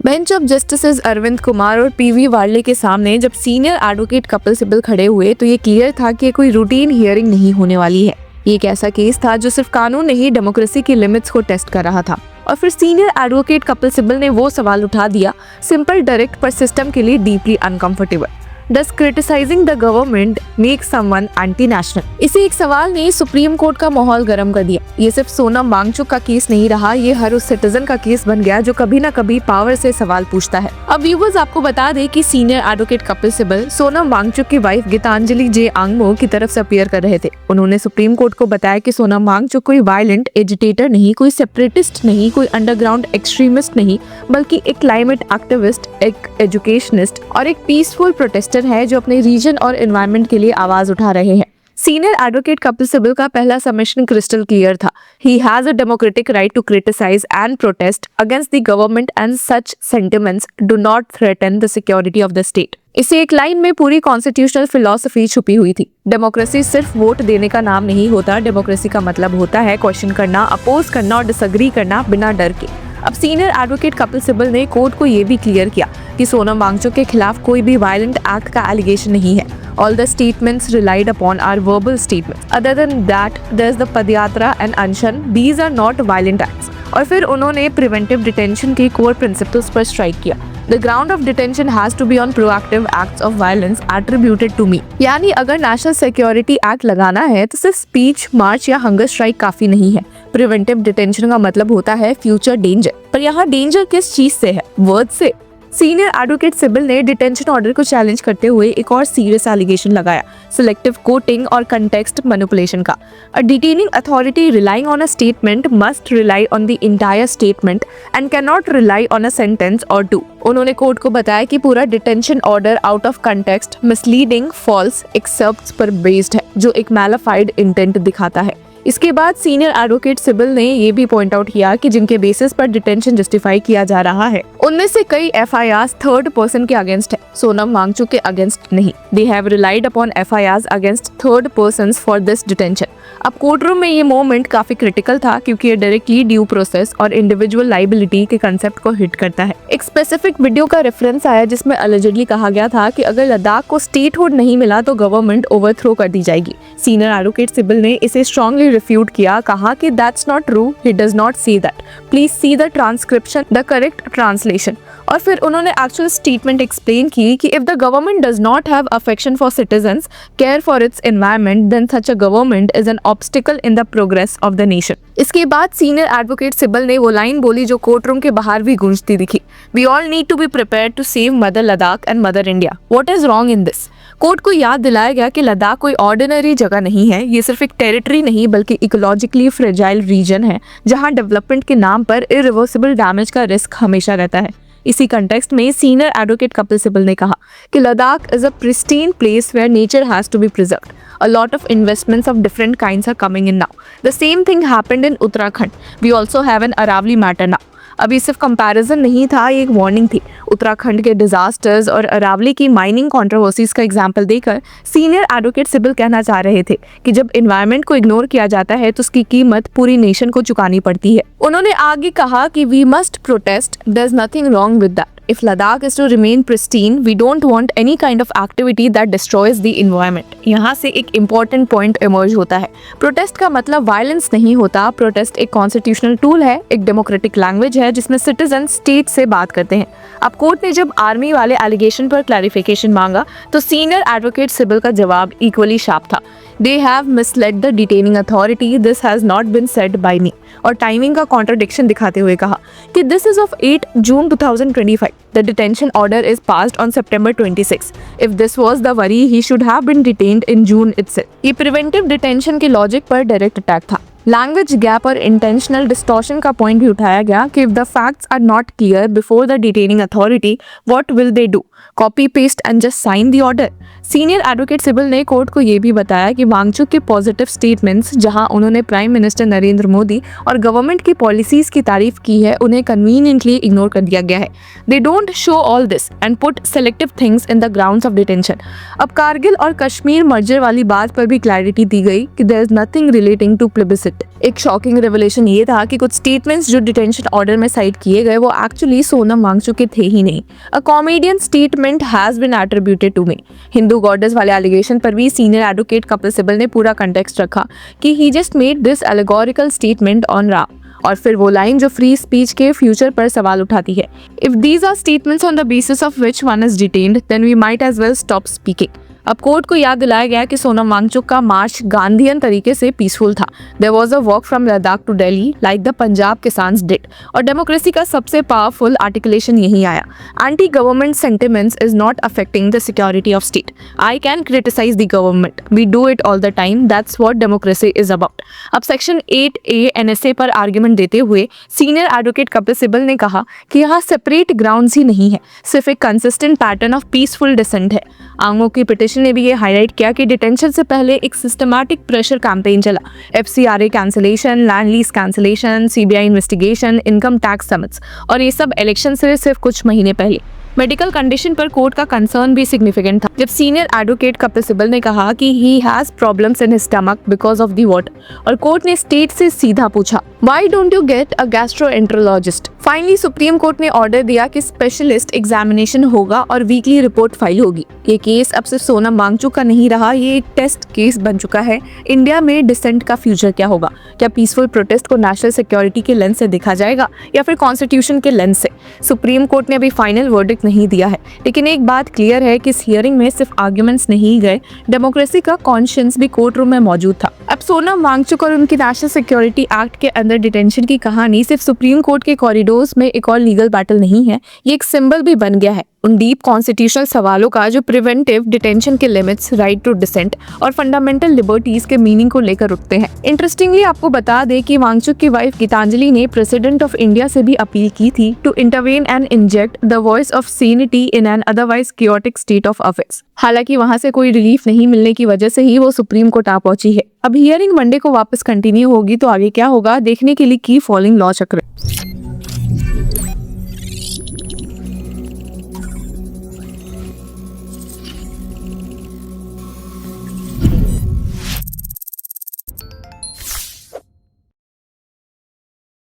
Bench of justices Arvind Kumar और PV वार्ले के सामने जब सीनियर एडवोकेट कपिल सिब्बल खड़े हुए तो ये क्लियर था कि कोई रूटीन हियरिंग नहीं होने वाली है। ये एक ऐसा केस था जो सिर्फ कानून नहीं डेमोक्रेसी की लिमिट्स को टेस्ट कर रहा था। और फिर सीनियर एडवोकेट कपिल सिब्बल ने वो सवाल उठा दिया, सिंपल, डायरेक्ट, पर सिस्टम के लिए deeply uncomfortable. Does criticizing the government make someone anti-national? इसे एक सवाल ने सुप्रीम कोर्ट का माहौल गर्म कर दिया। ये सिर्फ सोनम वांगचुक का केस नहीं रहा, ये हर उस सिटीजन का केस बन गया जो कभी ना कभी पावर से सवाल पूछता है। अब व्यूअर्स, आपको बता दें कि सीनियर एडवोकेट कपिल सिब्बल सोनम वांगचुक की वाइफ गीतांजलि जे आंगमो की तरफ से अपीयर कर रहे थे। उन्होंने सुप्रीम कोर्ट को बताया कि सोनम वांगचुक कोई वायलेंट एजिटेटर नहीं, कोई सेपरेटिस्ट नहीं, कोई अंडरग्राउंड एक्सट्रीमिस्ट नहीं, बल्कि एक क्लाइमेट एक्टिविस्ट, एक एजुकेशनिस्ट और एक पीसफुल प्रोटेस्टर है जो अपने रीजन और एनवायरनमेंट के लिए आवाज उठा रहे हैं। सीनियर एडवोकेट कपिल सिब्बल का पहला सबमिशन क्रिस्टल क्लियर था। He has a democratic right to criticize and protest against the government and such sentiments do not threaten the security of the state. इसे एक लाइन में पूरी कॉन्स्टिट्यूशनल फिलॉसफी छुपी हुई थी। डेमोक्रेसी सिर्फ वोट देने का नाम नहीं होता, डेमोक्रेसी का मतलब होता है क्वेश्चन करना, अपोज करना और डिसएग्री करना बिना डर के। अब सीनियर एडवोकेट कपिल सिब्बल ने कोर्ट को ये भी क्लियर किया कि सोनम वांगचुक के खिलाफ कोई भी वायलेंट एक्ट का एलिगेशन नहीं है। All the statements relied upon are verbal statements. Other than that, there's the padyatra and अनशन. These are not violent acts. और फिर उन्होंने प्रिवेंटिव डिटेंशन के कोर प्रिंसिपल्स पर स्ट्राइक किया। The ground of detention has to be on proactive acts of violence attributed to me. यानी अगर national security act लगाना है तो सिर्फ स्पीच, मार्च या हंगर स्ट्राइक काफी नहीं है। प्रिवेंटिव डिटेंशन का मतलब होता है फ्यूचर डेंजर, पर यहाँ डेंजर किस चीज से है? वर्ड से। सीनियर एडवोकेट सिब्बल ने डिटेंशन ऑर्डर को चैलेंज करते हुए एक और सीरियस एलिगेशन लगाया, सिलेक्टिव कोटिंग और कंटेक्स्ट मैनिपुलेशन का। A detaining authority relying on a statement must rely on the entire statement and can not rely on a sentence or two. उन्होंने court को बताया कि पूरा detention order out of context, misleading, false excerpts पर based है, जो एक मैलिफाइड intent दिखाता है। इसके बाद सीनियर एडवोकेट सिब्बल ने ये भी पॉइंट आउट किया कि जिनके बेसिस पर डिटेंशन जस्टिफाई किया जा रहा है उनमें से कई एफआईआर थर्ड पर्सन के अगेंस्ट है, सोनम वांगचुक के अगेंस्ट नहीं। They have relied upon FIR against third persons for this detention. अब कोर्ट रूम में ये मोमेंट काफी क्रिटिकल था क्योंकि ये डायरेक्टली ड्यू प्रोसेस और इंडिविजुअल लाइबिलिटी के कंसेप्ट को हिट करता है। एक स्पेसिफिक वीडियो का रेफरेंस आया जिसमें अलिजिडली कहा गया था कि अगर लद्दाख को स्टेटहुड नहीं मिला तो गवर्नमेंट ओवरथ्रो कर दी जाएगी। सीनियर एडवोकेट सिब्बल ने इसे स्ट्रांगली रिफ्यूट किया, कहा कि that's not true, he does not see that, please see the transcription, the correct translation. और फिर उन्होंने एक्चुअल स्टेटमेंट एक्सप्लेन की कि if the government does not have affection for citizens, care for its environment, then such a government is an obstacle in the progress of the nation. इसके बाद senior advocate Sibal ने वो line बोली जो court room के बाहर भी गूंजती दिखी, we all need to be prepared to save mother Ladakh and mother India, what is wrong in this. Court को याद दिलाया गया कि लद्दाख कोई ऑर्डिनरी जगह नहीं है, ये सिर्फ एक टेरिटरी नहीं बल्कि इकोलॉजिकली फ्रेजाइल रीजन है जहां डेवलपमेंट के नाम पर इरिवर्सिबल डैमेज का रिस्क हमेशा रहता है। इसी कंटेक्स्ट में सीनियर एडवोकेट कपिल सिब्बल ने कहा कि Ladakh is a pristine place where nature has to be preserved. A lot of investments of different kinds are coming in now. The same thing happened in Uttarakhand. We also have an Aravali matter now. अभी सिर्फ comparison नहीं था, ये एक warning थी। उत्तराखंड के disasters और अरावली की माइनिंग कंट्रोवर्सीज का एग्जाम्पल देकर सीनियर एडवोकेट सिब्बल कहना चाह रहे थे कि जब एनवायरनमेंट को इग्नोर किया जाता है तो उसकी कीमत पूरी नेशन को चुकानी पड़ती है। उन्होंने आगे कहा कि we must protest, there is nothing wrong with that. If Ladakh is to remain pristine, we don't want any kind of activity that destroys the environment. यहाँ से एक important point emerge होता है। प्रोटेस्ट का मतलब वायलेंस नहीं होता। Protest एक कॉन्स्टिट्यूशनल टूल है, एक डेमोक्रेटिक लैंग्वेज है जिसमें सिटीजन स्टेट से बात करते हैं। अब कोर्ट ने जब आर्मी वाले एलिगेशन पर क्लैरिफिकेशन मांगा तो सीनियर एडवोकेट सिब्बल का जवाब इक्वली शार्प था। They have misled the detaining authority. This has not been said by me. और टाइमिंग का कॉन्ट्रडिक्शन दिखाते हुए कहा कि this is of 8 June 2025. The detention order is passed on September 26. If this was the worry, he should have been detained in June itself. ये preventive detention के logic पर direct attack था। Language gap और intentional distortion का point भी उठाया गया कि if the facts are not clear before the detaining authority, what will they do? Copy paste and just sign the order. Senior advocate Sibal ने court को यह भी बताया कि वांगचुक के पॉजिटिव स्टेटमेंट्स, जहां उन्होंने प्राइम मिनिस्टर नरेंद्र मोदी और गवर्नमेंट की पॉलिसीज की तारीफ की है, उन्हें कन्वीनियंटली इग्नोर कर दिया गया है। They don't show all this and put selective things in the grounds of detention. अब कारगिल और कश्मीर मर्जर वाली बात पर भी क्लैरिटी दी गई कि there is nothing relating to plebiscite. It. एक शॉकिंग रेवलेशन ये था कि कुछ स्टेटमेंट्स जो डिटेंशन ऑर्डर में साइट किए गए वो एक्चुअली सोनम वांगचुक के थे ही नहीं। A comedian statement has been attributed to me. Hindu goddess वाले एलिगेशन पर भी सीनियर एडवोकेट कपिल सिब्बल ने पूरा कंटेक्स्ट रखा कि he just made this allegorical statement on Ram, और फिर वो लाइन जो फ्री स्पीच के फ्यूचर पर सवाल उठाती है, if these are statements on the basis of which one is detained then we might as well stop speaking. अब कोर्ट को याद दिलाया गया कि सोनम वांगचुक का मार्च गांधीयन तरीके से पीसफुल था। There was a walk from Ladakh to Delhi like the Punjab किसान्स डिड, और डेमोक्रेसी का सबसे पावरफुल आर्टिकुलेशन यही आया, anti government sentiments is not affecting the security of state. I can criticise the government, we do it all the time, that's what democracy is about. अब section 8A NSA पर argument देते हुए senior advocate Kapil Sibal ने कहा कि यहाँ separate grounds ही नहीं है, सिर्फ एक consistent pattern of peaceful dissent है। आंगो की पिटिशन ने भी ये हाईलाइट किया कि डिटेंशन से पहले एक सिस्टमैटिक प्रेशर कैंपेन चला, FCRA cancellation, land lease cancellation, CBI investigation, income tax summits, और ये सब इलेक्शन से सिर्फ कुछ महीने पहले। मेडिकल कंडीशन पर कोर्ट का कंसर्न भी सिग्निफिकेंट था, जब सीनियर एडवोकेट कपिल सिब्बल ने कहा कि he has problems in his stomach because of the water, और कोर्ट ने स्टेट से सीधा पूछा why don't you get a gastroenterologist. Finally supreme court ने ऑर्डर दिया कि स्पेशलिस्ट एग्जामिनेशन होगा और वीकली रिपोर्ट फाइल होगी। ये केस अब सिर्फ सोनम वांगचुक का नहीं रहा, ये एक टेस्ट केस बन चुका है। इंडिया में डिसेंट का फ्यूचर क्या होगा? क्या पीसफुल प्रोटेस्ट को नेशनल सिक्योरिटी के लेंस से देखा जाएगा या फिर कॉन्स्टिट्यूशन के लेंस से? सुप्रीम कोर्ट ने अभी फाइनल वर्डिक्ट नहीं दिया है, लेकिन एक बात क्लियर है कि इस हियरिंग में सिर्फ आर्ग्यूमेंट्स नहीं गए, डेमोक्रेसी का कॉन्शियंस भी कोर्ट रूम में मौजूद था। अब सोनम वांगचुक और उनकी नेशनल सिक्योरिटी एक्ट के अंदर डिटेंशन की कहानी सिर्फ सुप्रीम कोर्ट के कॉरिडोर्स में एक और लीगल बैटल नहीं है, ये एक सिंबल भी बन गया है उन डीप कॉन्स्टिट्यूशनल सवालों का जो प्रिवेंटिव डिटेंशन के लिमिट्स, राइट टू डिसेंट और फंडामेंटल लिबर्टीज के मीनिंग को लेकर उठते हैं। इंटरेस्टिंगली आपको बता दें कि वांगचुक की वाइफ गीतांजलि ने प्रेसिडेंट ऑफ इंडिया से भी अपील की थी to intervene and inject the voice of sanity in an otherwise chaotic state of affairs. हालांकि वहां से कोई रिलीफ नहीं मिलने की वजह से ही वो सुप्रीम कोर्ट आ पहुंची है। अब हियरिंग मंडे को वापस कंटिन्यू होगी, तो आगे क्या होगा देखने के लिए की फॉलोइंग लॉ चक्र।